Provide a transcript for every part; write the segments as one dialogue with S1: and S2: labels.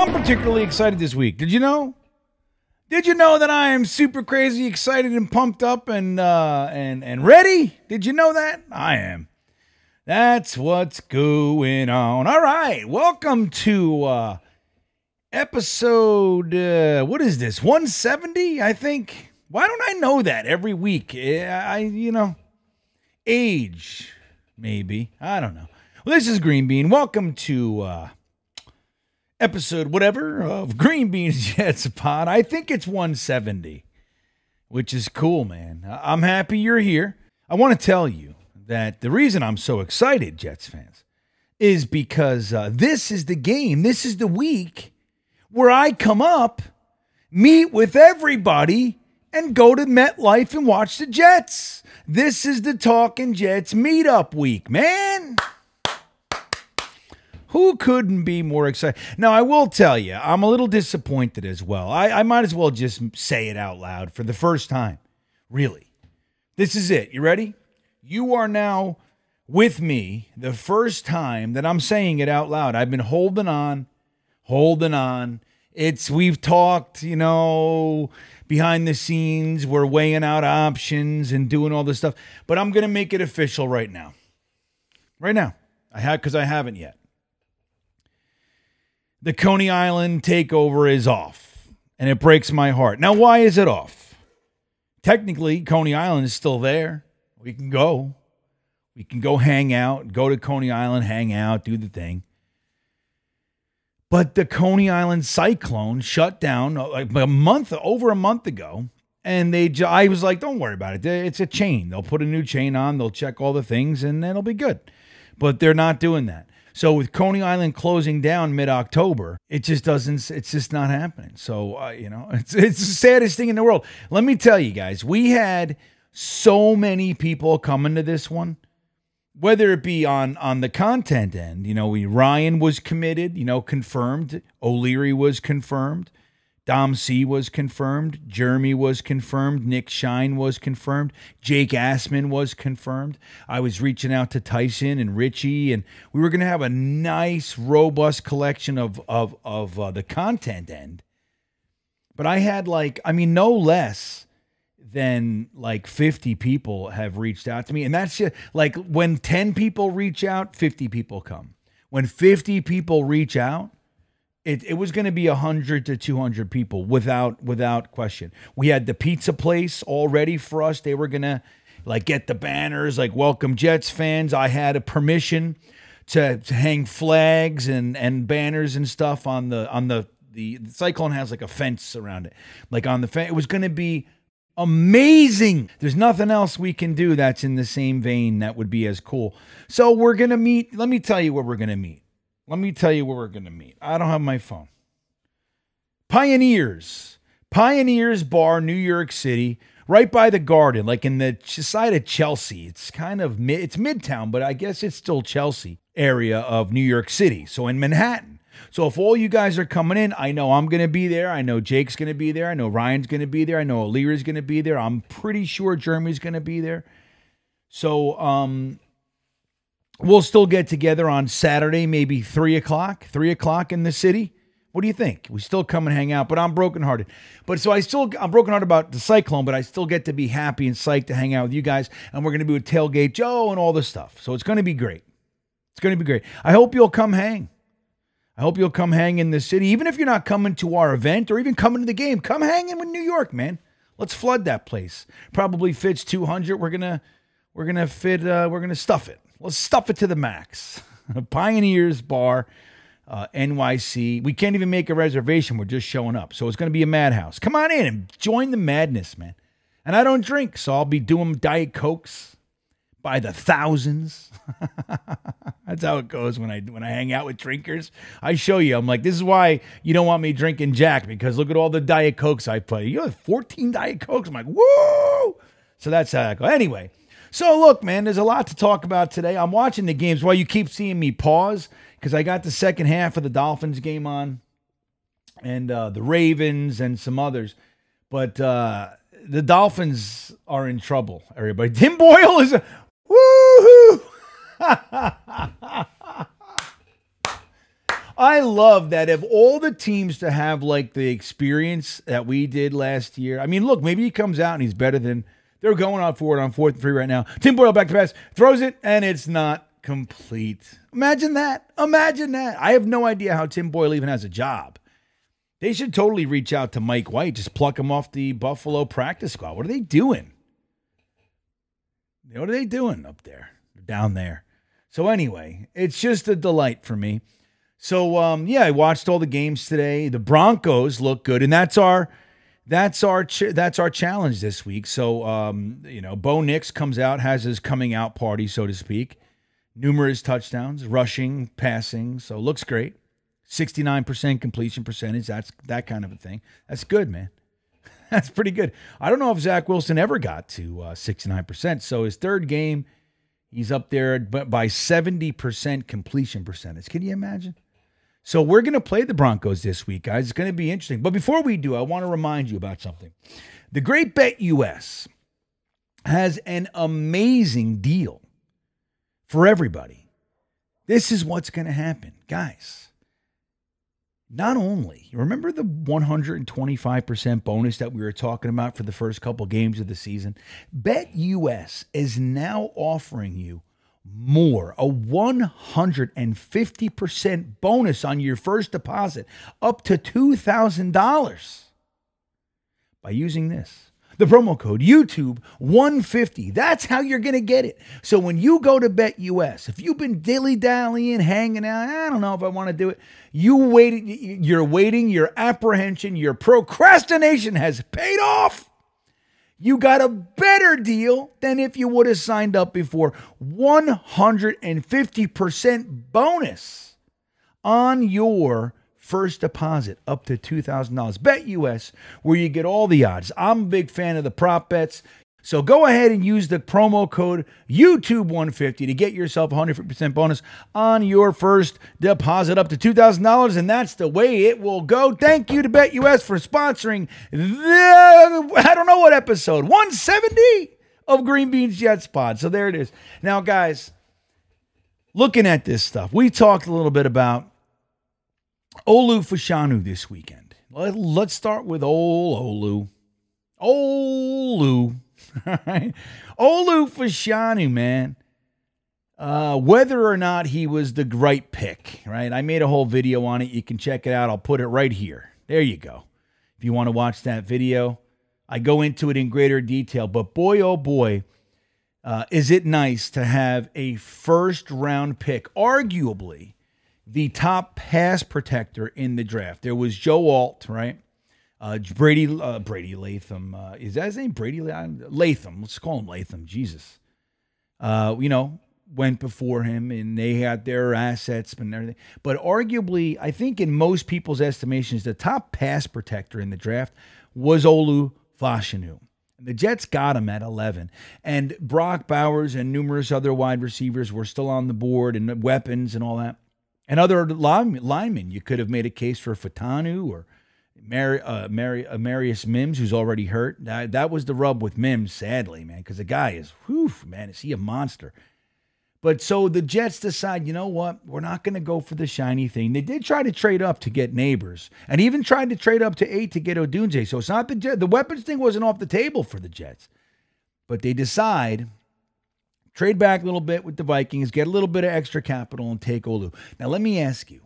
S1: I'm particularly excited this week. Did you know? Did you know that I am super crazy excited and pumped up and ready? Did you know that? I am. That's what's going on. All right, welcome to episode, what is this, 170, I think? Why don't I know that every week? Age, maybe. I don't know. Well, this is Green Bean. Welcome to episode whatever of Green Bean's Jets Pod. I think it's 170, which is cool, man. I'm happy you're here. I want to tell you that the reason I'm so excited, Jets fans, is because this is the game, this is the week where I come up, meet with everybody, and go to MetLife and watch the Jets. This is the Talkin' Jets meetup week, man. Who couldn't be more excited? Now, I will tell you, I'm a little disappointed as well. I might as well just say it out loud for the first time. Really. This is it. You ready? You are now with me the first time that I'm saying it out loud. I've been holding on. We've talked, behind the scenes. We're weighing out options and doing all this stuff. But I'm going to make it official right now. Right now. Because I haven't yet. The Coney Island takeover is off, and it breaks my heart. Now, why is it off? Technically, Coney Island is still there. We can go. We can go hang out, go to Coney Island, hang out, do the thing. But the Coney Island cyclone shut down like over a month ago, and I was like, don't worry about it. It's a chain. They'll put a new chain on. They'll check all the things, and it'll be good. But they're not doing that. So with Coney Island closing down mid-October, it's just not happening. So, it's the saddest thing in the world. Let me tell you guys, we had so many people coming to this one, whether it be on the content end. Ryan was committed, confirmed. O'Leary was confirmed. Dom C was confirmed. Jeremy was confirmed. Nick Shine was confirmed. Jake Assman was confirmed. I was reaching out to Tyson and Richie, and we were going to have a nice, robust collection of the content end. But I had no less than 50 people have reached out to me. And that's just when 10 people reach out, 50 people come. When 50 people reach out, it was going to be 100 to 200 people without question. We had the pizza place all ready for us. They were going to get the banners welcome Jets fans. I had a permission to hang flags and banners and stuff on the Cyclone has a fence around it. On the fence. It was going to be amazing. There's nothing else we can do that's in the same vein that would be as cool. So we're going to meet. Let me tell you where we're going to meet. I don't have my phone. Pioneers Bar, New York City, right by the Garden, in the side of Chelsea. It's kind of it's Midtown, but I guess it's still Chelsea area of New York City. So in Manhattan. So if all you guys are coming in, I know I'm going to be there. I know Jake's going to be there. I know Ryan's going to be there. I know O'Leary's going to be there. I'm pretty sure Jeremy's going to be there. So, we'll still get together on Saturday, maybe 3 o'clock in the city. What do you think? We still come and hang out, but I'm brokenhearted. I'm brokenhearted about the Cyclone, but I still get to be happy and psyched to hang out with you guys. And we're going to be with Tailgate Joe and all this stuff. So it's going to be great. I hope you'll come hang. In the city. Even if you're not coming to our event or even coming to the game, come hang in with New York, man. Let's flood that place. Probably fits 200. We're going to stuff it. Let's stuff it to the max. Pioneers Bar, NYC. We can't even make a reservation. We're just showing up. So it's going to be a madhouse. Come on in and join the madness, man. And I don't drink, so I'll be doing Diet Cokes by the thousands. That's how it goes when I hang out with drinkers. I show you. I'm like, this is why you don't want me drinking Jack, because look at all the Diet Cokes I play. You have 14 Diet Cokes. I'm like, woo! So that's how I go. Anyway. So, look, man, there's a lot to talk about today. I'm watching the games while you keep seeing me pause because I got the second half of the Dolphins game on and the Ravens and some others. But the Dolphins are in trouble, everybody. Tim Boyle is a woohoo! I love that of all the teams to have like the experience that we did last year. I mean, look, maybe he comes out and he's better than they're going out for it on 4th and 3 right now. Tim Boyle back to pass, throws it, and it's not complete. Imagine that. Imagine that. I have no idea how Tim Boyle even has a job. They should totally reach out to Mike White, just pluck him off the Buffalo practice squad. What are they doing? What are they doing up there? Down there. So anyway, it's just a delight for me. So I watched all the games today. The Broncos look good, and that's our challenge this week. So Bo Nix comes out, has his coming out party, so to speak. Numerous touchdowns, rushing, passing. So looks great. 69% completion percentage. That's that kind of a thing. That's good, man. That's pretty good. I don't know if Zach Wilson ever got to 69%. So his third game, he's up there by 70% completion percentage. Can you imagine? So we're going to play the Broncos this week, guys. It's going to be interesting. But before we do, I want to remind you about something. The Great Bet US has an amazing deal for everybody. This is what's going to happen. Guys, not only, remember the 125% bonus that we were talking about for the first couple games of the season? BetUS is now offering you more, a 150% bonus on your first deposit, up to $2,000 by using this. The promo code YouTube150. That's how you're going to get it. So when you go to BetUS, if you've been dilly-dallying, hanging out, I don't know if I want to do it, you're waiting, your apprehension, your procrastination has paid off. You got a better deal than if you would have signed up before. 150% bonus on your first deposit up to $2,000. BetUS, where you get all the odds. I'm a big fan of the prop bets. So go ahead and use the promo code YouTube150 to get yourself a 150% bonus on your first deposit up to $2,000. And that's the way it will go. Thank you to BetUS for sponsoring I don't know what episode, 170 of Green Beans Jets Pod. So there it is. Now, guys, looking at this stuff, we talked a little bit about Olu Fashanu this weekend. Let's start with Olu. Olu. All right. Olu Fashanu, man. Whether or not he was the right pick, right? I made a whole video on it. You can check it out. I'll put it right here. There you go. If you want to watch that video, I go into it in greater detail. But boy, oh boy, is it nice to have a first-round pick, arguably the top pass protector in the draft. There was Joe Alt, right? Brady Latham. Is that his name? Brady Latham. Let's call him Latham. Jesus. Went before him, and they had their assets and everything. But arguably, I think in most people's estimations, the top pass protector in the draft was Olu Fashanu. The Jets got him at 11. And Brock Bowers and numerous other wide receivers were still on the board, and weapons and all that. And other linemen, you could have made a case for Fatanu or Marius Mims, who's already hurt. That was the rub with Mims, sadly, man, because the guy is, is he a monster? But so the Jets decide, you know what? We're not going to go for the shiny thing. They did try to trade up to get Neighbors, and even tried to trade up to 8 to get Odunze. So it's not the weapons thing wasn't off the table for the Jets. But they decide, trade back a little bit with the Vikings, get a little bit of extra capital, and take Olu. Now, let me ask you,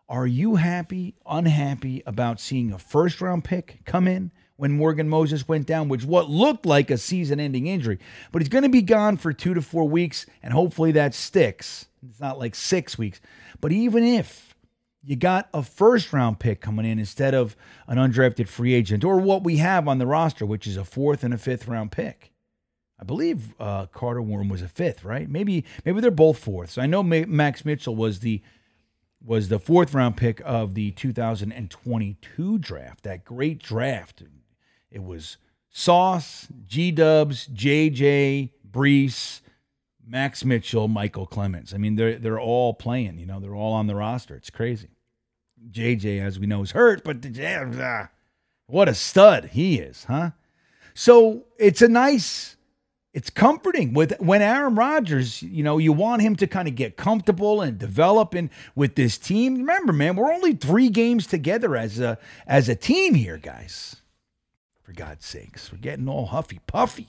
S1: are you happy, unhappy about seeing a first-round pick come in when Morgan Moses went down, which what looked like a season-ending injury? But he's going to be gone for 2 to 4 weeks, and hopefully that sticks. It's not like 6 weeks. But even if you got a first-round pick coming in instead of an undrafted free agent, or what we have on the roster, which is a 4th and a 5th-round pick, I believe Carter Warren was a 5th, right? Maybe they're both 4ths. I know Max Mitchell was the 4th-round pick of the 2022 draft, that great draft. It was Sauce, G-Dubs, JJ, Brees, Max Mitchell, Michael Clemens. I mean, they're all playing. They're all on the roster. It's crazy. JJ, as we know, is hurt, but what a stud he is, huh? So it's a nice it's comforting with when Aaron Rodgers, you want him to kind of get comfortable and develop with this team. Remember, man, we're only 3 games together as a team here, guys. For God's sakes, we're getting all huffy puffy.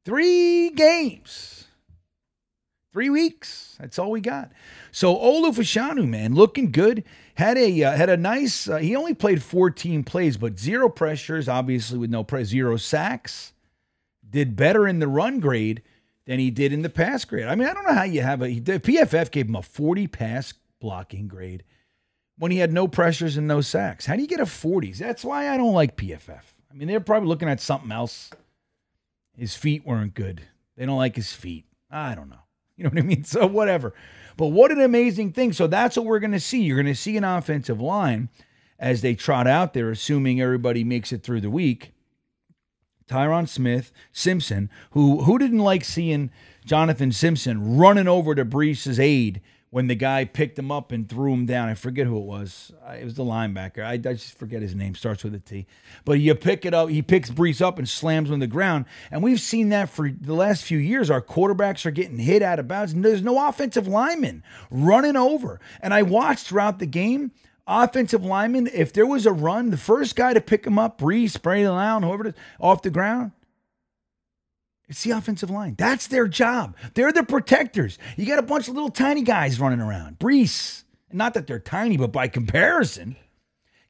S1: 3 games, 3 weeks. That's all we got. So Olu Fashanu, man, looking good. Had a nice. He only played 14 plays, but 0 pressures, obviously with no press, 0 sacks. Did better in the run grade than he did in the pass grade. I mean, I don't know how you have PFF gave him a 40 pass blocking grade when he had no pressures and no sacks. How do you get a 40s? That's why I don't like PFF. I mean, they're probably looking at something else. His feet weren't good. They don't like his feet. I don't know. You know what I mean? So whatever. But what an amazing thing. So that's what we're going to see. You're going to see an offensive line as they trot out there, assuming everybody makes it through the week. Tyron Simpson, who didn't like seeing Jonathan Simpson running over to Breece's aid when the guy picked him up and threw him down. I forget who it was. It was the linebacker. I just forget his name. Starts with a T. But you pick it up. He picks Breece up and slams him on the ground. And we've seen that for the last few years. Our quarterbacks are getting hit out of bounds. And there's no offensive lineman running over. And I watched throughout the game, offensive lineman, if there was a run, the first guy to pick him up, Breece, Braylon Allen, whoever it is, off the ground, it's the offensive line. That's their job. They're the protectors. You got a bunch of little tiny guys running around. Breece, not that they're tiny, but by comparison,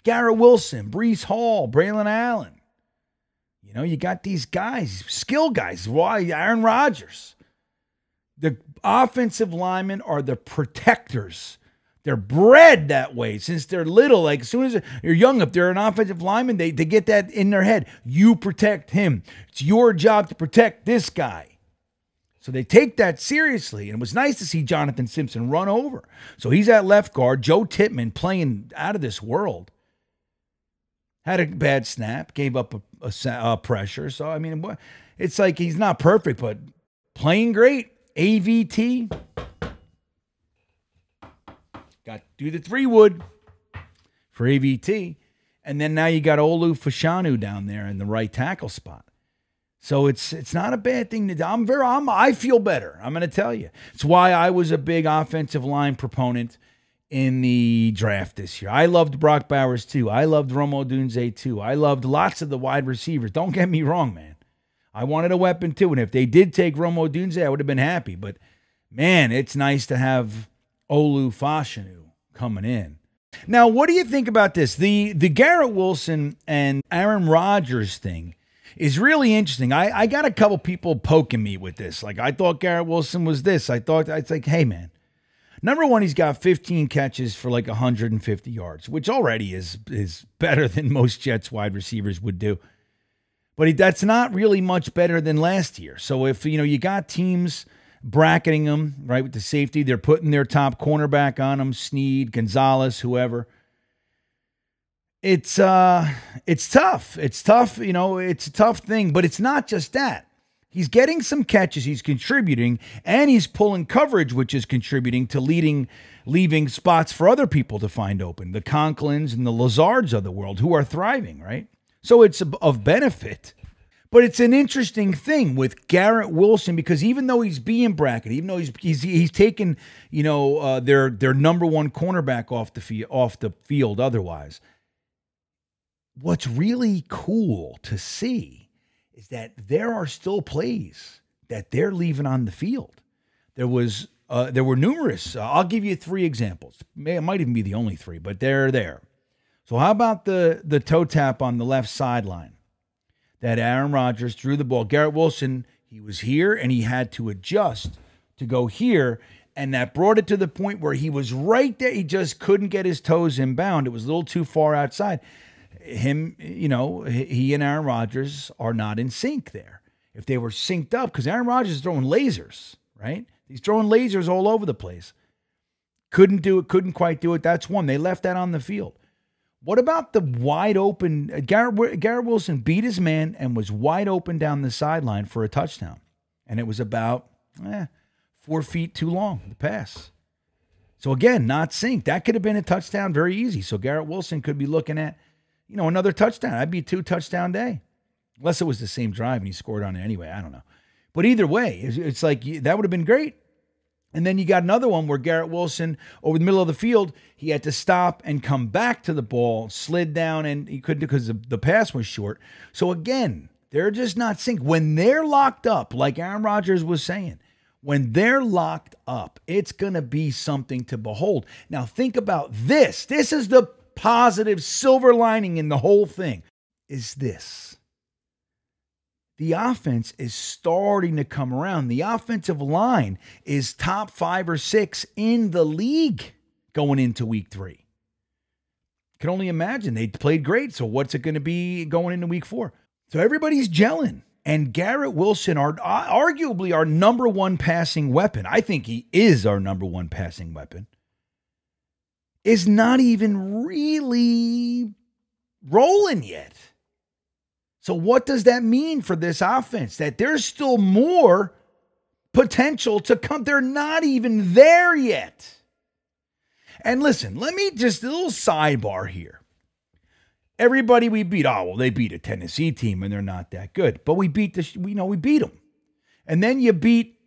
S1: Garrett Wilson, Breece Hall, Braylon Allen. You got these guys, skill guys. Why? Aaron Rodgers. The offensive linemen are the protectors. They're bred that way since they're little. Like as soon as you're young, if they're an offensive lineman, they get that in their head. You protect him. It's your job to protect this guy. So they take that seriously. And it was nice to see Jonathan Simpson run over. So he's at left guard. Joe Tippmann playing out of this world. Had a bad snap, gave up a pressure. So, I mean, it's like he's not perfect, but playing great. AVT. Got to do the 3-wood for AVT. And then now you got Olu Fashanu down there in the right tackle spot. So it's not a bad thing to do. I feel better. I'm going to tell you. It's why I was a big offensive line proponent in the draft this year. I loved Brock Bowers too. I loved Rome Odunze too. I loved lots of the wide receivers. Don't get me wrong, man. I wanted a weapon too. And if they did take Rome Odunze, I would have been happy. But man, it's nice to have Olu Fashanu coming in. Now, what do you think about this? The Garrett Wilson and Aaron Rodgers thing is really interesting. I got a couple people poking me with this. Like, I thought Garrett Wilson was this. It's like, hey, man. Number one, he's got 15 catches for like 150 yards, which already is better than most Jets wide receivers would do. But that's not really much better than last year. So if, you got teams bracketing them, right, with the safety. They're putting their top cornerback on them, Snead, Gonzalez, whoever. It's tough. It's tough. It's a tough thing, but it's not just that. He's getting some catches, he's contributing, and he's pulling coverage, which is contributing to leaving spots for other people to find open. The Conklins and the Lazards of the world who are thriving, right? So it's of benefit. But it's an interesting thing with Garrett Wilson because even though he's being bracketed, even though he's taken their number one cornerback off the field otherwise, what's really cool to see is that there are still plays that they're leaving on the field. There were numerous. I'll give you 3 examples. It might even be the only 3, but they're there. So how about the toe tap on the left sideline? That Aaron Rodgers threw the ball. Garrett Wilson, he was here and he had to adjust to go here. And that brought it to the point where he was right there. He just couldn't get his toes inbound. It was a little too far outside. He and Aaron Rodgers are not in sync there. If they were synced up, because Aaron Rodgers is throwing lasers, right? He's throwing lasers all over the place. Couldn't do it, couldn't quite do it. That's one. They left that on the field. What about the wide open? Garrett Wilson beat his man and was wide open down the sideline for a touchdown. And it was about 4 feet too long, the pass. So again, not synced. That could have been a touchdown very easy. So Garrett Wilson could be looking at, another touchdown. That'd be a 2-touchdown day. Unless it was the same drive and he scored on it anyway. I don't know. But either way, it's like that would have been great. And then you got another one where Garrett Wilson, over the middle of the field, he had to stop and come back to the ball, slid down, and he couldn't because the pass was short. So again, they're just not synced. When they're locked up, like Aaron Rodgers was saying, when they're locked up, it's going to be something to behold. Now think about this. This is the positive silver lining in the whole thing, is this. The offense is starting to come around. The offensive line is top 5 or 6 in the league going into week 3. Can only imagine. They played great. So what's it going to be going into week 4? So everybody's gelling. And Garrett Wilson, arguably our number one passing weapon, I think he is our number one passing weapon, is not even really rolling yet. So what does that mean for this offense? That there's still more potential to come. They're not even there yet. And listen, let me just a little sidebar here. Everybody we beat, they beat a Tennessee team and they're not that good. But we beat we beat them. And then you beat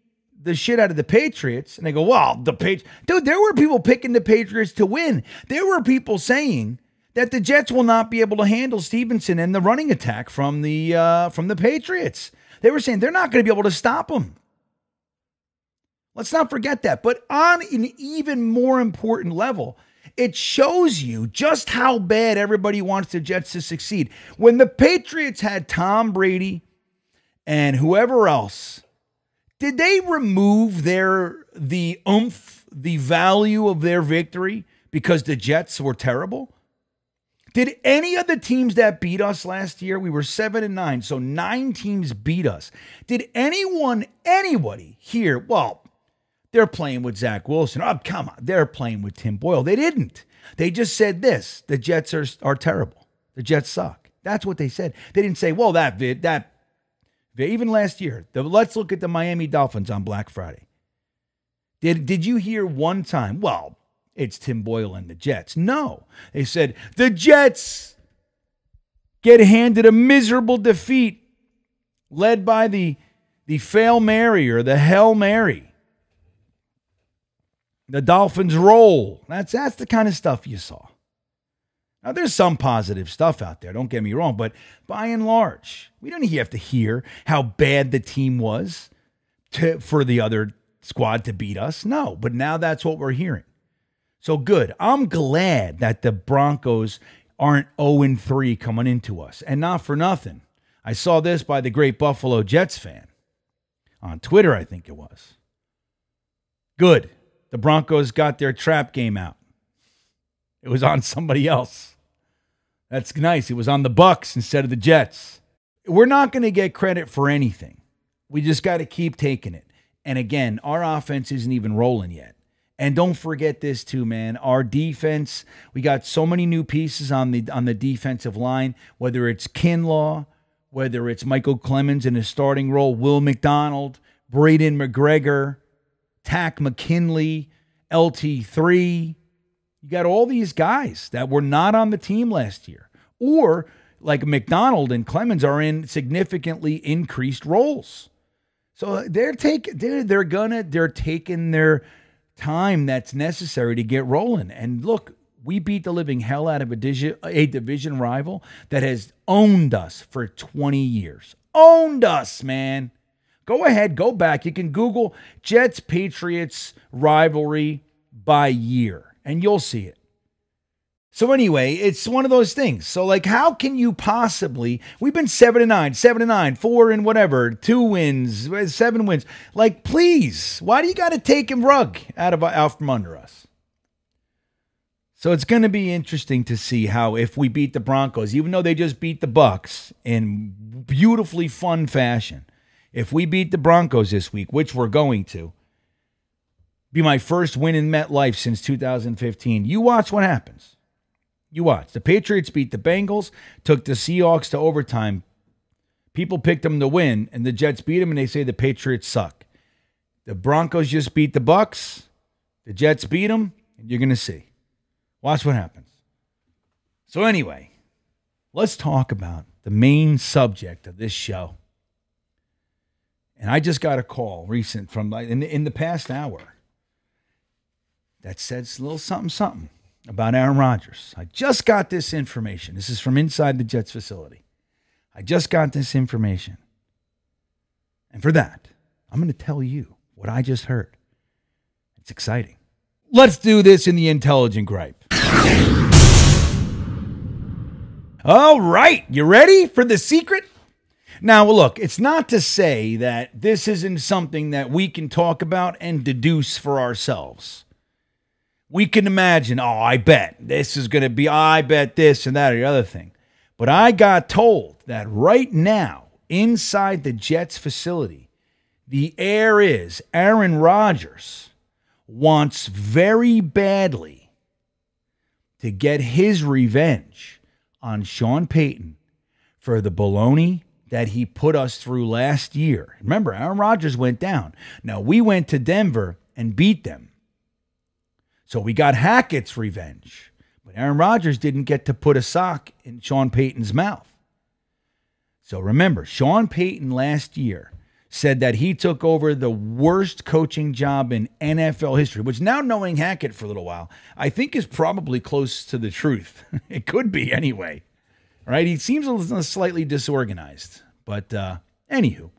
S1: the shit out of the Patriots and they go, dude, there were people picking the Patriots to win. There were people saying that the Jets will not be able to handle Stevenson and the running attack from the Patriots. They were saying they're not going to be able to stop them. Let's not forget that. But on an even more important level, it shows you just how bad everybody wants the Jets to succeed. When the Patriots had Tom Brady and whoever else, did they remove the oomph, the value of their victory because the Jets were terrible? Did any of the teams that beat us last year, we were 7-9, so 9 teams beat us. Did anybody here, they're playing with Zach Wilson. Oh, come on, they're playing with Tim Boyle. They didn't. They just said this, the Jets are terrible. The Jets suck. That's what they said. They didn't say, even last year, let's look at the Miami Dolphins on Black Friday. Did you hear one time, it's Tim Boyle and the Jets? No. They said, the Jets get handed a miserable defeat led by the Fail Mary or the Hail Mary. The Dolphins roll. That's the kind of stuff you saw. Now, there's some positive stuff out there, don't get me wrong, but by and large, we don't have to hear how bad the team was for the other squad to beat us. No, but now that's what we're hearing. So good. I'm glad that the Broncos aren't 0-3 coming into us. And not for nothing. I saw this by the great Buffalo Jets fan on Twitter, I think it was. Good. The Broncos got their trap game out. It was on somebody else. That's nice. It was on the Bucs instead of the Jets. We're not going to get credit for anything. We just got to keep taking it. And again, our offense isn't even rolling yet. And don't forget this too, man. Our defense, we got so many new pieces on the defensive line, whether it's Kinlaw, whether it's Michael Clemens in his starting role, Will McDonald, Braden McGregor, Tack McKinley, LT3. You got all these guys that were not on the team last year. Or like McDonald and Clemens are in significantly increased roles. So they're taking their time that's necessary to get rolling. And look, we beat the living hell out of a division rival that has owned us for 20 years. Owned us, man. Go ahead, go back. You can Google Jets-Patriots rivalry by year, and you'll see it. So anyway, it's one of those things. So how can you possibly, we've been 7-9, 4 and whatever, 2 wins, 7 wins. Please, why do you got to take a rug out from under us? So it's going to be interesting to see how, if we beat the Broncos, even though they just beat the Bucs in beautifully fun fashion, if we beat the Broncos this week, which we're going to, be my first win in MetLife since 2015, you watch what happens. You watch. The Patriots beat the Bengals, took the Seahawks to overtime. People picked them to win, and the Jets beat them, and they say the Patriots suck. The Broncos just beat the Bucs. The Jets beat them, and you're going to see. Watch what happens. So anyway, let's talk about the main subject of this show. And I just got a call recent from in the past hour that says a little something about Aaron Rodgers. I just got this information. This is from inside the Jets facility. I just got this information. And for that, I'm going to tell you what I just heard. It's exciting. Let's do this in the intelligent gripe. All right, you ready for the secret? Now, look, it's not to say that this isn't something that we can talk about and deduce for ourselves. We can imagine, I bet this is going to be, I bet this and that or the other thing. But I got told that right now, inside the Jets facility, the air is Aaron Rodgers wants very badly to get his revenge on Sean Payton for the baloney that he put us through last year. Remember, Aaron Rodgers went down. Now, we went to Denver and beat them. So we got Hackett's revenge. But Aaron Rodgers didn't get to put a sock in Sean Payton's mouth. So remember, Sean Payton last year said that he took over the worst coaching job in NFL history, which now knowing Hackett for a little while, I think is probably close to the truth. It could be anyway. Right? He seems a little slightly disorganized. But anywho,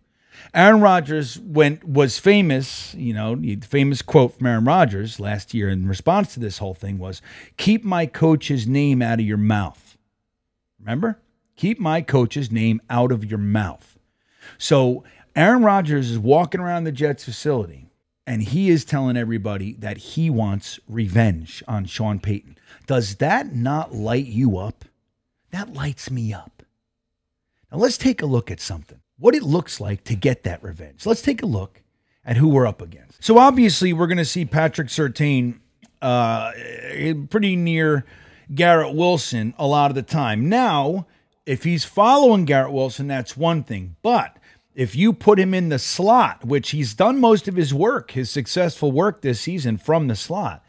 S1: Aaron Rodgers was famous, the famous quote from Aaron Rodgers last year in response to this whole thing was, keep my coach's name out of your mouth. Remember? Keep my coach's name out of your mouth. So Aaron Rodgers is walking around the Jets facility, and he is telling everybody that he wants revenge on Sean Payton. Does that not light you up? That lights me up. Now let's take a look at something. What it looks like to get that revenge. Let's take a look at who we're up against. So obviously we're going to see Patrick Surtain pretty near Garrett Wilson a lot of the time. Now, if he's following Garrett Wilson, that's one thing. But if you put him in the slot, which he's done most of his work, his successful work this season from the slot,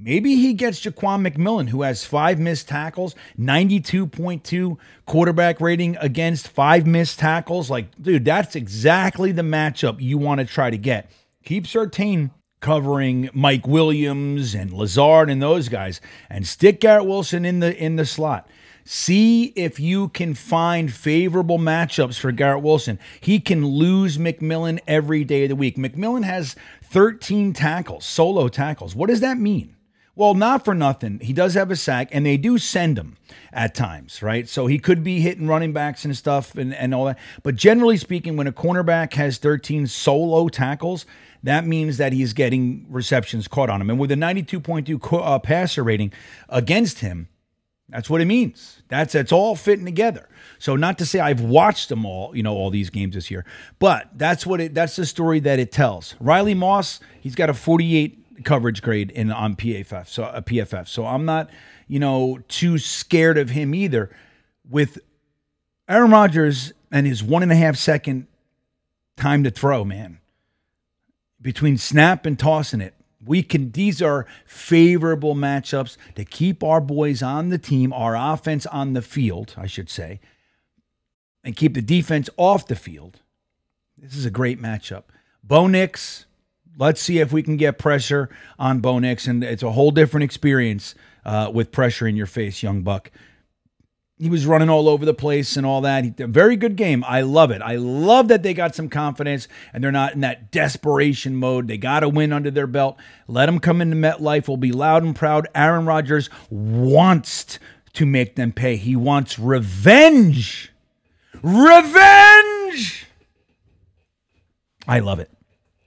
S1: maybe he gets Jaquan McMillan, who has 5 missed tackles, 92.2 quarterback rating against 5 missed tackles. Like, dude, that's exactly the matchup you want to try to get. Keep Surtain covering Mike Williams and Lazard and those guys, and stick Garrett Wilson in the slot. See if you can find favorable matchups for Garrett Wilson. He can lose McMillan every day of the week. McMillan has 13 tackles, solo tackles. What does that mean? Well, not for nothing. He does have a sack, and they do send him at times, right? So he could be hitting running backs and stuff and all that. But generally speaking, when a cornerback has 13 solo tackles, that means that he's getting receptions caught on him. And with a 92.2 passer rating against him, that's what it means. That's all fitting together. So not to say I've watched them all, all these games this year, but that's the story that it tells. Riley Moss, he's got a 48 coverage grade on PFF. So I'm not, too scared of him either. With Aaron Rodgers and his 1.5 second time to throw, man, between snap and tossing it, these are favorable matchups to keep our boys on the team, our offense on the field, I should say, and keep the defense off the field. This is a great matchup. Bo Nix, let's see if we can get pressure on Bo Nix, and it's a whole different experience with pressure in your face, young buck. He was running all over the place and all that. A very good game. I love it. I love that they got some confidence and they're not in that desperation mode. They got to win under their belt. Let them come into MetLife. We'll be loud and proud. Aaron Rodgers wants to make them pay. He wants revenge. Revenge! I love it.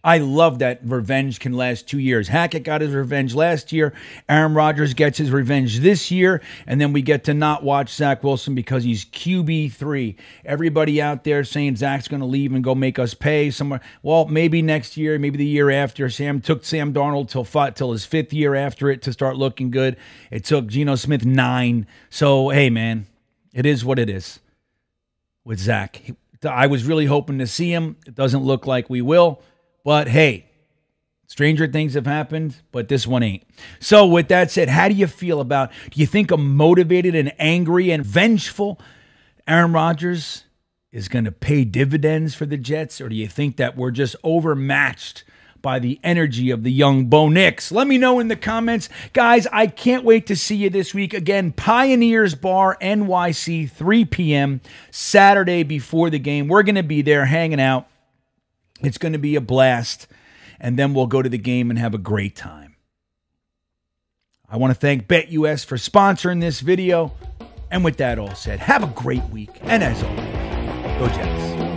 S1: I love that revenge can last 2 years. Hackett got his revenge last year. Aaron Rodgers gets his revenge this year. And then we get to not watch Zach Wilson because he's QB3. Everybody out there saying Zach's going to leave and go make us pay somewhere. Well, maybe next year, maybe the year after. Sam took Sam Darnold till his 5th year after it to start looking good. It took Geno Smith 9. So, hey, man, it is what it is with Zach. I was really hoping to see him. It doesn't look like we will. But hey, stranger things have happened, but this one ain't. So with that said, how do you feel do you think a motivated and angry and vengeful Aaron Rodgers is going to pay dividends for the Jets, or do you think that we're just overmatched by the energy of the young Bo Nix? Let me know in the comments. Guys, I can't wait to see you this week. Again, Pioneers Bar, NYC, 3 p.m., Saturday before the game. We're going to be there hanging out. It's going to be a blast, and then we'll go to the game and have a great time. I want to thank BetUS for sponsoring this video. And with that all said, have a great week. And as always, go Jets.